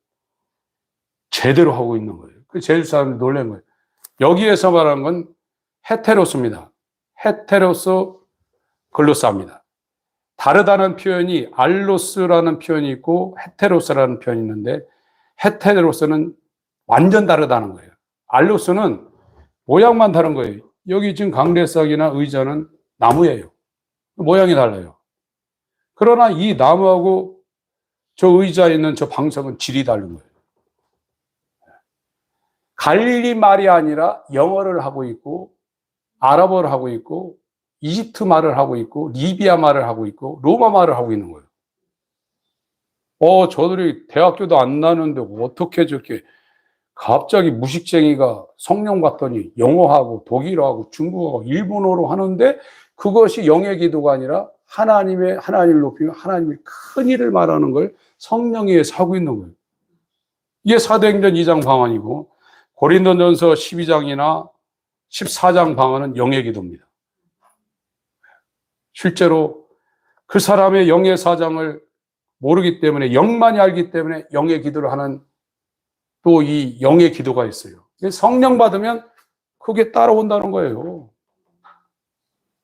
제대로 하고 있는 거예요. 그 제주도 사람들이 놀란 거예요. 여기에서 말하는 건 헤테로스입니다. 헤테로스 글로사입니다. 다르다는 표현이 알로스라는 표현이 있고 헤테로스라는 표현이 있는데, 헤테로스는 완전 다르다는 거예요. 알로스는 모양만 다른 거예요. 여기 지금 강대석이나 의자는 나무예요. 모양이 달라요. 그러나 이 나무하고 저 의자에 있는 저 방석은 질이 다른 거예요. 갈릴리 말이 아니라 영어를 하고 있고, 아랍어를 하고 있고, 이집트 말을 하고 있고, 리비아 말을 하고 있고, 로마 말을 하고 있는 거예요. 저들이 대학교도 안 나는데 어떻게 저렇게 갑자기 무식쟁이가 성령 받더니 영어하고 독일어하고 중국어하고 일본어로 하는데, 그것이 영의 기도가 아니라 하나님을 높이며 하나님의 큰 일을 말하는 걸 성령에 의해서 하고 있는 거예요. 이게 사도행전 2장 방언이고, 고린도전서 12장이나 14장 방언은 영의 기도입니다. 실제로 그 사람의 영의 사정을 모르기 때문에, 영만이 알기 때문에 영의 기도를 하는 또 이 영의 기도가 있어요. 성령 받으면 그게 따라온다는 거예요.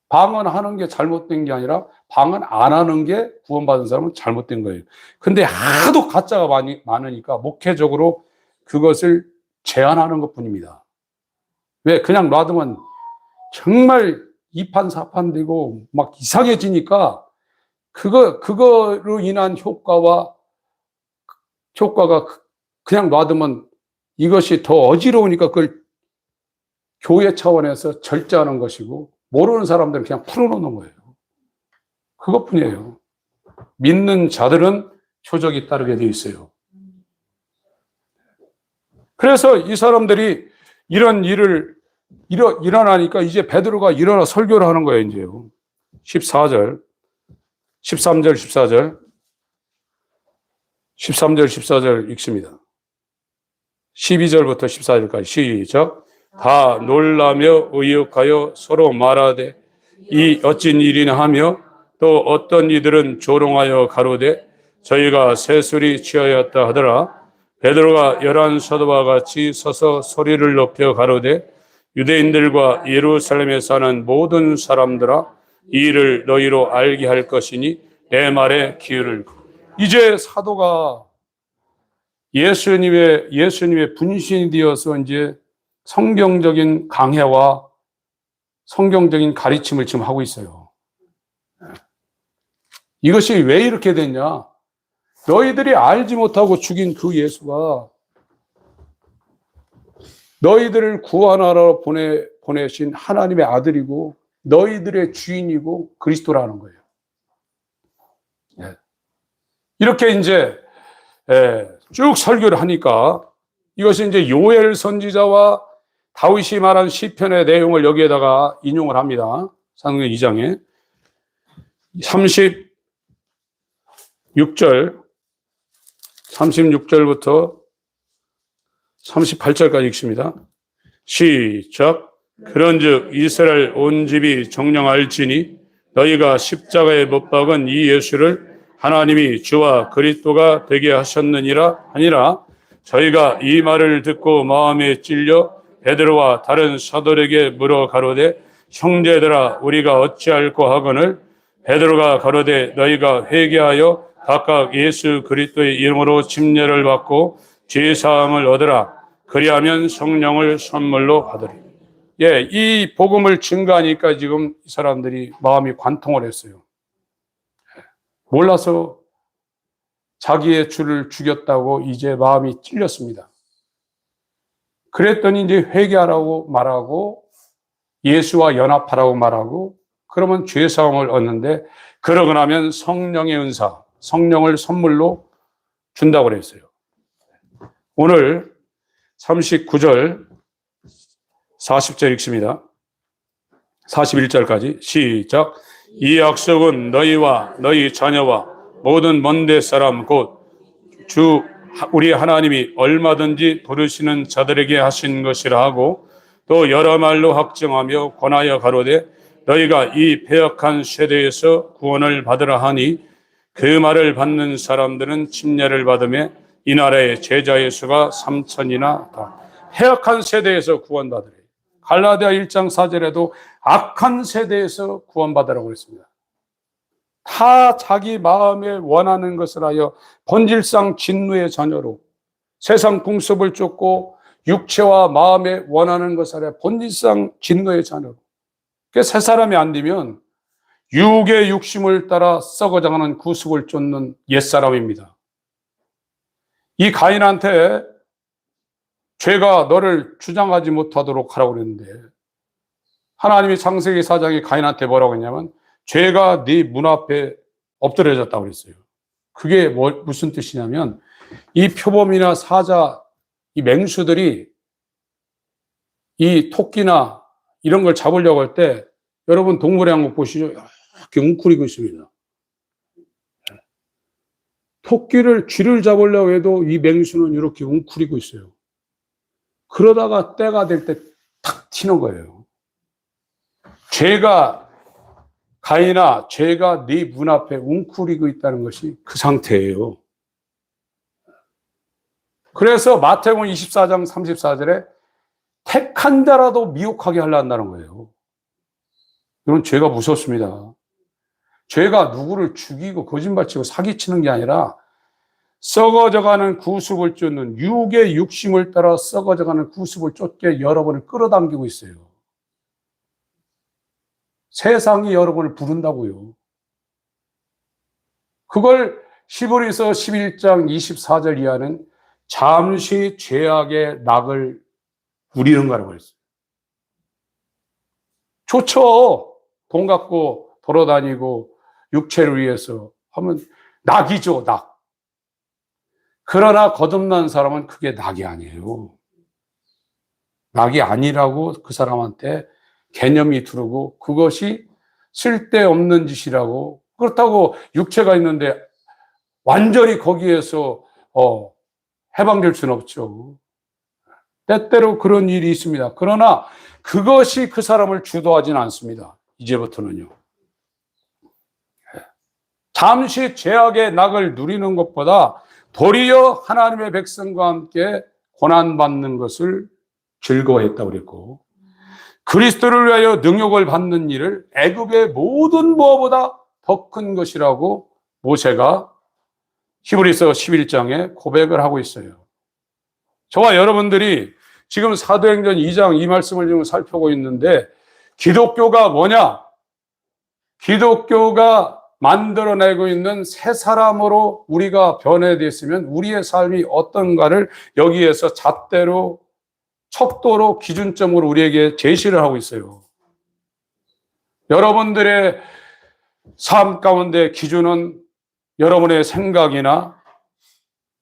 방언하는 게 잘못된 게 아니라 방언 안 하는 게 구원받은 사람은 잘못된 거예요. 근데 하도 가짜가 많으니까 목회적으로 그것을 제한하는 것 뿐입니다. 왜? 그냥 놔두면 정말 이판사판 되고 막 이상해지니까 그거로 인한 효과가 그냥 놔두면 이것이 더 어지러우니까 그걸 교회 차원에서 절제하는 것이고, 모르는 사람들은 그냥 풀어놓는 거예요. 그것뿐이에요. 믿는 자들은 표적이 따르게 돼 있어요. 그래서 이 사람들이 이런 일을 일어나니까 이제 베드로가 일어나 설교를 하는 거예요, 이제요. 13절, 14절 읽습니다. 12절부터 14절까지 시작. 다 놀라며 의욕하여 서로 말하되 이 어찐 일이냐 하며, 또 어떤 이들은 조롱하여 가로되 저희가 새술이 취하였다 하더라. 베드로가 11 사도와 같이 서서 소리를 높여 가로되 유대인들과 예루살렘에 사는 모든 사람들아, 이 일을 너희로 알게 할 것이니 내 말에 귀를. 이제 사도가 예수님의 분신이 되어서 이제 성경적인 강해와 성경적인 가르침을 지금 하고 있어요. 이것이 왜 이렇게 됐냐? 너희들이 알지 못하고 죽인 그 예수가 너희들을 구원하러 보내신 하나님의 아들이고 너희들의 주인이고 그리스도라는 거예요. 이렇게 이제 쭉 설교를 하니까, 이것이 이제 요엘 선지자와 다윗이 말한 시편의 내용을 여기에다가 인용을 합니다. 사도행전 2장에 36절부터 38절까지 읽습니다. 시작. 그런즉 이스라엘 온 집이 정령할지니 너희가 십자가에 못 박은 이 예수를 하나님이 주와 그리스도가 되게 하셨느니라 하니라. 저희가 이 말을 듣고 마음에 찔려 베드로와 다른 사도에게 물어 가로되 형제들아 우리가 어찌할꼬 하거늘 베드로가 가로되 너희가 회개하여 각각 예수 그리스도의 이름으로 침례를 받고 죄 사함을 얻으라. 그리하면 성령을 선물로 받으리. 예, 이 복음을 증거하니까 지금 이 사람들이 마음이 관통을 했어요. 몰라서 자기의 주를 죽였다고 이제 마음이 찔렸습니다. 그랬더니 이제 회개하라고 말하고 예수와 연합하라고 말하고 그러면 죄사함을 얻는데 그러고 나면 성령의 은사, 성령을 선물로 준다고 그랬어요. 오늘 39절, 40절 읽습니다. 41절까지 시작. 이 약속은 너희와 너희 자녀와 모든 먼데 사람 곧 주 우리 하나님이 얼마든지 부르시는 자들에게 하신 것이라 하고 또 여러 말로 확증하며 권하여 가로되 너희가 이 패역한 세대에서 구원을 받으라 하니 그 말을 받는 사람들은 침례를 받으며 이 나라의 제자의 수가 3,000이나 다. 패역한 세대에서 구원받으래. 갈라디아 1장 4절에도 악한 세대에서 구원받으라고 그랬습니다. 다 자기 마음에 원하는 것을 하여 본질상 진노의 자녀로 세상 풍습을 쫓고 육체와 마음에 원하는 것을 하여 본질상 진노의 자녀로 새 사람이 안 되면 육의 육심을 따라 썩어져가는 구습을 쫓는 옛사람입니다. 이 가인한테 죄가 너를 주장하지 못하도록 하라고 그랬는데 하나님이 창세기 4장에 가인한테 뭐라고 했냐면 죄가 네 문 앞에 엎드려졌다고 그랬어요. 그게 무슨 뜻이냐면 이 표범이나 사자, 이 맹수들이 이 토끼나 이런 걸 잡으려고 할 때 여러분 동물의 왕국 보시죠. 이렇게 웅크리고 있습니다. 토끼를 쥐를 잡으려고 해도 이 맹수는 이렇게 웅크리고 있어요. 그러다가 때가 될 때 탁 튀는 거예요. 가인아, 죄가 네 문 앞에 웅크리고 있다는 것이 그 상태예요. 그래서 마태복음 24장 34절에 택한 자라도 미혹하게 하려 한다는 거예요. 이건 죄가 무섭습니다. 죄가 누구를 죽이고 거짓말치고 사기치는 게 아니라 썩어져가는 구습을 쫓는 육의 육심을 따라 썩어져가는 구습을 쫓게 여러분을 끌어당기고 있어요. 세상이 여러분을 부른다고요. 그걸 히브리서 11장 24절 이하는 잠시 죄악의 낙을 누리는 거라고 했어요. 좋죠. 돈 갖고 돌아다니고 육체를 위해서 하면 낙이죠, 낙. 그러나 거듭난 사람은 그게 낙이 아니에요. 낙이 아니라고 그 사람한테 개념이 들고 그것이 쓸데없는 짓이라고. 그렇다고 육체가 있는데 완전히 거기에서 해방될 수는 없죠. 때때로 그런 일이 있습니다. 그러나 그것이 그 사람을 주도하지는 않습니다. 이제부터는요. 잠시 죄악의 낙을 누리는 것보다 도리어 하나님의 백성과 함께 고난받는 것을 즐거워했다고 그랬고 그리스도를 위하여 능욕을 받는 일을 애굽의 모든 무엇보다 더 큰 것이라고 모세가 히브리서 11장에 고백을 하고 있어요. 저와 여러분들이 지금 사도행전 2장 이 말씀을 지금 살펴보고 있는데 기독교가 뭐냐? 기독교가 만들어내고 있는 새 사람으로 우리가 변해됐으면 우리의 삶이 어떤가를 여기에서 잣대로 척도로 기준점으로 우리에게 제시를 하고 있어요. 여러분들의 삶 가운데 기준은 여러분의 생각이나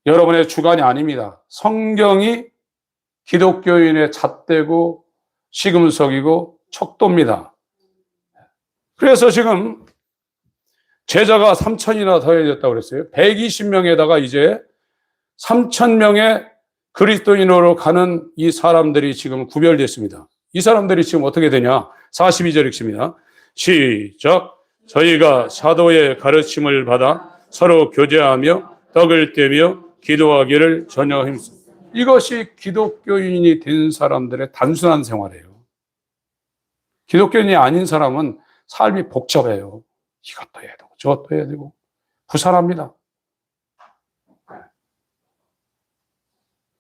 여러분의 주관이 아닙니다. 성경이 기독교인의 잣대고 시금석이고 척도입니다. 그래서 지금 제자가 3,000이나 더해졌다고 그랬어요. 120명에다가 이제 3,000명의 그리스도인으로 가는 이 사람들이 지금 구별됐습니다. 이 사람들이 지금 어떻게 되냐? 42절 읽습니다. 시작. 저희가 사도의 가르침을 받아 서로 교제하며 떡을 떼며 기도하기를 전혀 힘써. 이것이 기독교인이 된 사람들의 단순한 생활이에요. 기독교인이 아닌 사람은 삶이 복잡해요. 이것도 해야 되고 저것도 해야 되고 부산합니다.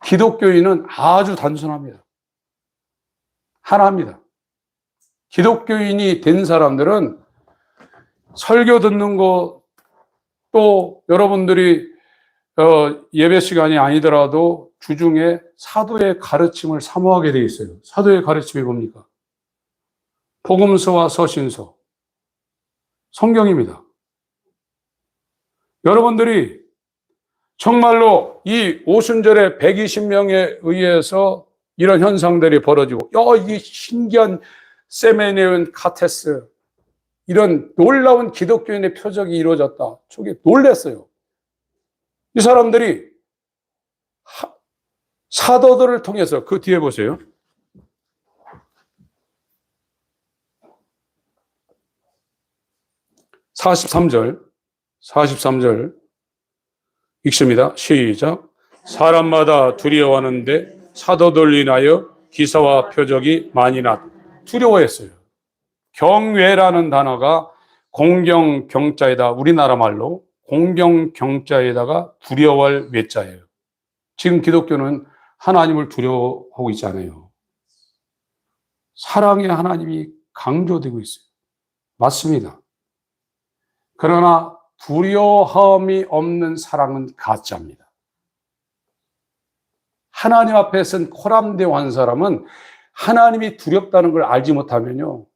기독교인은 아주 단순합니다. 하나입니다. 기독교인이 된 사람들은 설교 듣는 거, 또 여러분들이 예배 시간이 아니더라도 주중에 사도의 가르침을 사모하게 되어 있어요. 사도의 가르침이 뭡니까? 복음서와 서신서, 성경입니다. 여러분들이 정말로 이 오순절에 120명에 의해서 이런 현상들이 벌어지고, 이 신기한 세메네온 카테스, 이런 놀라운 기독교인의 표적이 이루어졌다. 저게 놀랐어요. 이 사람들이 사도들을 통해서, 그 뒤에 보세요. (43절) 읽습니다. 시작. 사람마다 두려워하는데 사도들 인하여 기사와 표적이 많이 났다. 두려워했어요. 경외라는 단어가 공경경자에다, 우리나라 말로 공경경자에다가 두려워할 외자예요. 지금 기독교는 하나님을 두려워하고 있지 않아요. 사랑의 하나님이 강조되고 있어요. 맞습니다. 그러나 두려움이 없는 사랑은 가짜입니다. 하나님 앞에 선 코람데한 사람은 하나님이 두렵다는 걸 알지 못하면요,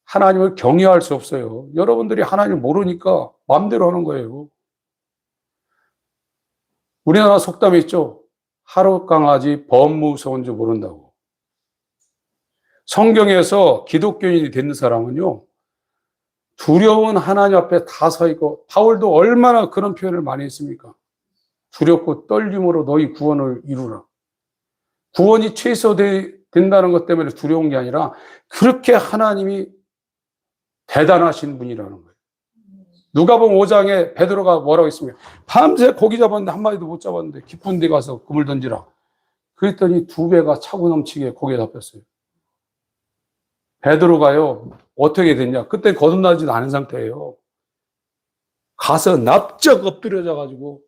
하나님을 경외할 수 없어요. 여러분들이 하나님을 모르니까 마음대로 하는 거예요. 우리나라 속담이 있죠. 하루 강아지 범 무서운 줄 모른다고. 성경에서 기독교인이 된 사람은요, 두려운 하나님 앞에 다 서 있고, 바울도 얼마나 그런 표현을 많이 했습니까? 두렵고 떨림으로 너희 구원을 이루라. 구원이 취소된다는 것 때문에 두려운 게 아니라 그렇게 하나님이 대단하신 분이라는 거예요. 누가복음 5장에 베드로가 뭐라고 했습니까? 밤새 고기 잡았는데 한 마리도 못 잡았는데 깊은 데 가서 그물 던지라. 그랬더니 2배가 차고 넘치게 고기에 잡혔어요. 베드로가요, 어떻게 됐냐? 그때 거듭나지도 않은 상태예요. 가서 납작 엎드려져 가지고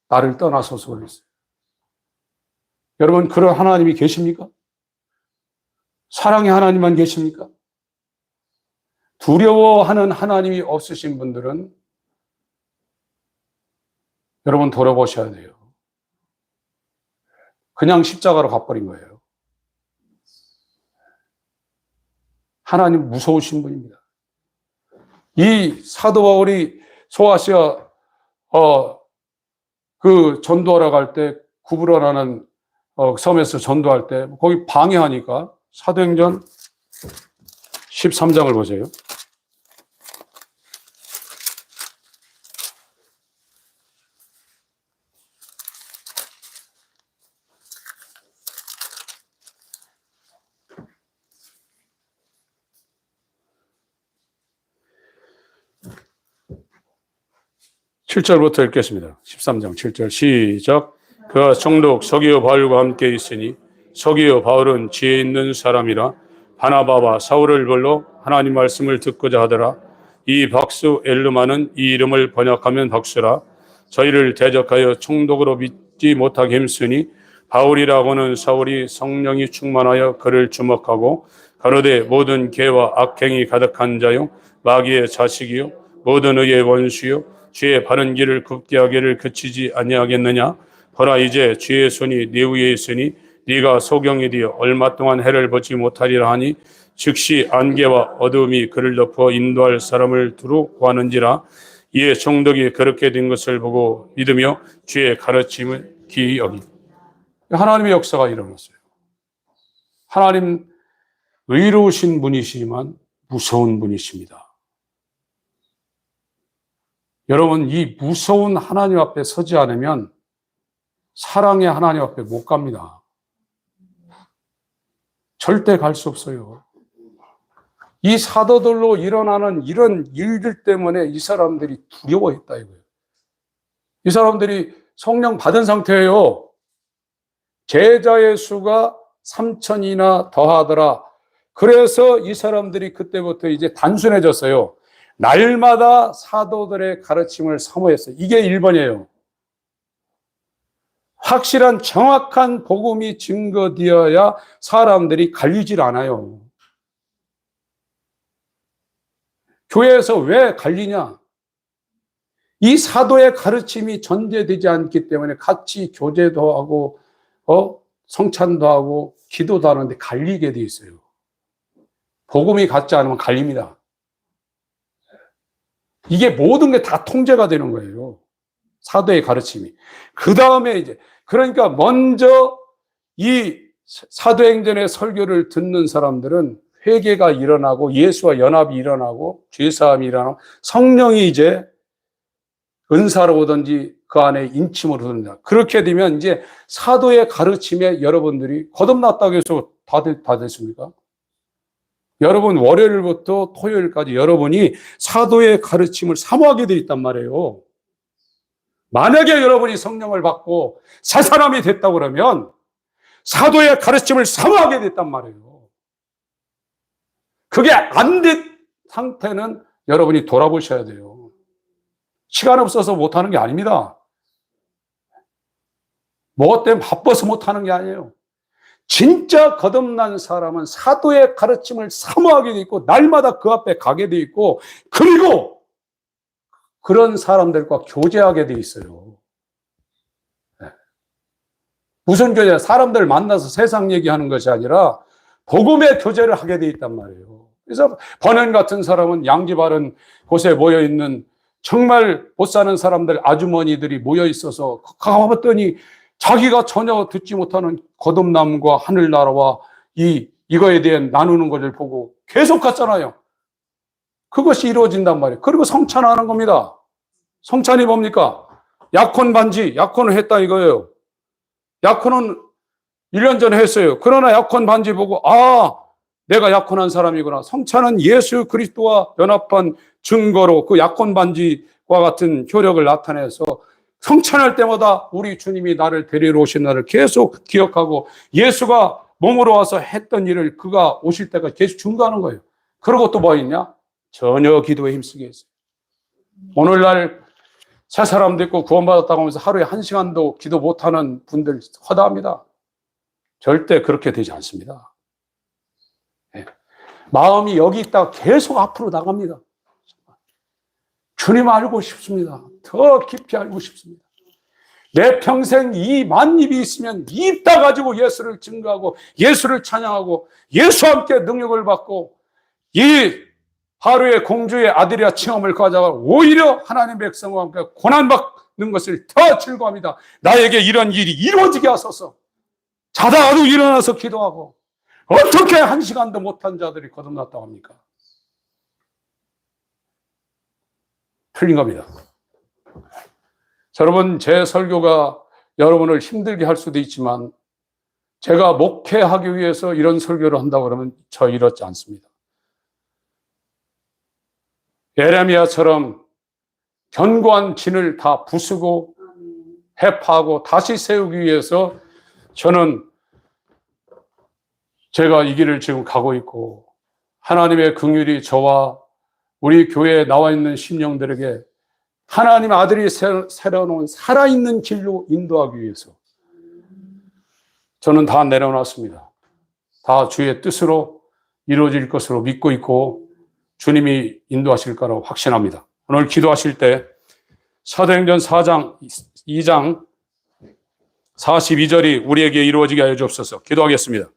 나를 떠나소서 그랬어요. 여러분, 그런 하나님이 계십니까? 사랑의 하나님만 계십니까? 두려워하는 하나님이 없으신 분들은 여러분 돌아보셔야 돼요. 그냥 십자가로 가버린 거예요. 하나님 무서우신 분입니다. 이 사도 바울이 소아시아 그 전도하러 갈 때, 구브로라는 섬에서 전도할 때 거기 방해하니까 사도행전 13장을 보세요. (7절부터) 읽겠습니다. 13장 7절 시작. 그가 총독 서기오 바울과 함께 있으니 서기오 바울은 지혜 있는 사람이라 바나바와 사울을 불러 하나님 말씀을 듣고자 하더라. 이 박수 엘르마는 이 이름을 번역하면 박수라. 저희를 대적하여 총독으로 믿지 못하게 힘쓰니 바울이라고는 사울이 성령이 충만하여 그를 주목하고 가로되 모든 개와 악행이 가득한 자요 마귀의 자식이요 모든 의의 원수요 주의 바른 길을 굽게 하기를 그치지 아니하겠느냐. 보라 이제 주의 손이 네 위에 있으니 네가 소경이 되어 얼마 동안 해를 보지 못하리라 하니 즉시 안개와 어두움이 그를 덮어 인도할 사람을 두루 구하는지라. 이에 총독이 그렇게 된 것을 보고 믿으며 주의 가르침을 기이 여기. 하나님의 역사가 일어났어요. 하나님 의로우신 분이시지만 무서운 분이십니다. 여러분, 이 무서운 하나님 앞에 서지 않으면 사랑의 하나님 앞에 못 갑니다. 절대 갈 수 없어요. 이 사도들로 일어나는 이런 일들 때문에 이 사람들이 두려워했다 이거예요. 이 사람들이 성령 받은 상태예요. 제자의 수가 3,000이나 더하더라. 그래서 이 사람들이 그때부터 이제 단순해졌어요. 날마다 사도들의 가르침을 사모했어요. 이게 1번이에요. 확실한 정확한 복음이 증거되어야 사람들이 갈리질 않아요. 교회에서 왜 갈리냐? 이 사도의 가르침이 전제되지 않기 때문에 같이 교제도 하고 성찬도 하고 기도도 하는데 갈리게 돼 있어요. 복음이 같지 않으면 갈립니다. 이게 모든 게 다 통제가 되는 거예요. 사도의 가르침이. 그 다음에 이제 그러니까 먼저 이 사도행전의 설교를 듣는 사람들은 회개가 일어나고 예수와 연합이 일어나고 죄사함이 일어나고 성령이 이제 은사로 오든지 그 안에 인침으로 오든지 그렇게 되면 이제 사도의 가르침에 여러분들이 거듭났다고 해서 다 됐습니까? 여러분 월요일부터 토요일까지 여러분이 사도의 가르침을 사모하게 돼 있단 말이에요. 만약에 여러분이 성령을 받고 새 사람이 됐다고 그러면 사도의 가르침을 사모하게 됐단 말이에요. 그게 안 된 상태는 여러분이 돌아보셔야 돼요. 시간 없어서 못하는 게 아닙니다. 뭐 때문에 바빠서 못하는 게 아니에요. 진짜 거듭난 사람은 사도의 가르침을 사모하게 돼 있고 날마다 그 앞에 가게 돼 있고 그리고 그런 사람들과 교제하게 돼 있어요. 무슨 교제? 사람들 만나서 세상 얘기하는 것이 아니라 복음의 교제를 하게 돼 있단 말이에요. 그래서 번연 같은 사람은 양지 바른 곳에 모여 있는 정말 못 사는 사람들 아주머니들이 모여 있어서 가봤더니 자기가 전혀 듣지 못하는 거듭남과 하늘나라와 이거에 대한 나누는 것을 보고 계속 갔잖아요. 그것이 이루어진단 말이에요. 그리고 성찬하는 겁니다. 성찬이 뭡니까? 약혼 반지, 약혼을 했다 이거예요. 약혼은 1년 전에 했어요. 그러나 약혼 반지 보고 내가 약혼한 사람이구나. 성찬은 예수 그리스도와 연합한 증거로 그 약혼 반지와 같은 효력을 나타내서 성찬할 때마다 우리 주님이 나를 데리러 오신 날을 계속 기억하고 예수가 몸으로 와서 했던 일을 그가 오실 때까지 계속 증거하는 거예요. 그러고 또 뭐 있냐? 전혀 기도에 힘쓰게 했어요. 오늘날 새 사람도 있고 구원받았다고 하면서 하루에 1시간도 기도 못하는 분들 허다합니다. 절대 그렇게 되지 않습니다. 네. 마음이 여기 있다가 계속 앞으로 나갑니다. 주님 알고 싶습니다. 더 깊이 알고 싶습니다. 내 평생 이 만입이 있으면 이 입 다 가지고 예수를 증거하고 예수를 찬양하고 예수와 함께 능력을 받고 이 하루의 공주의 아들이라 칭함을 가져가 오히려 하나님 백성과 함께 고난받는 것을 더 즐거워합니다. 나에게 이런 일이 이루어지게 하소서. 자다가도 일어나서 기도하고 어떻게 1시간도 못한 자들이 거듭났다고 합니까? 틀린 겁니다. 여러분, 제 설교가 여러분을 힘들게 할 수도 있지만 제가 목회하기 위해서 이런 설교를 한다고 그러면 저 이렇지 않습니다. 예레미야처럼 견고한 진을 다 부수고 해파하고 다시 세우기 위해서 저는 제가 이 길을 지금 가고 있고 하나님의 긍휼이 저와 우리 교회에 나와 있는 심령들에게 하나님 아들이 세워놓은 살아있는 길로 인도하기 위해서 저는 다 내려놨습니다. 다 주의 뜻으로 이루어질 것으로 믿고 있고 주님이 인도하실 거라고 확신합니다. 오늘 기도하실 때 사도행전 2장 42절이 우리에게 이루어지게 하여 주옵소서. 기도하겠습니다.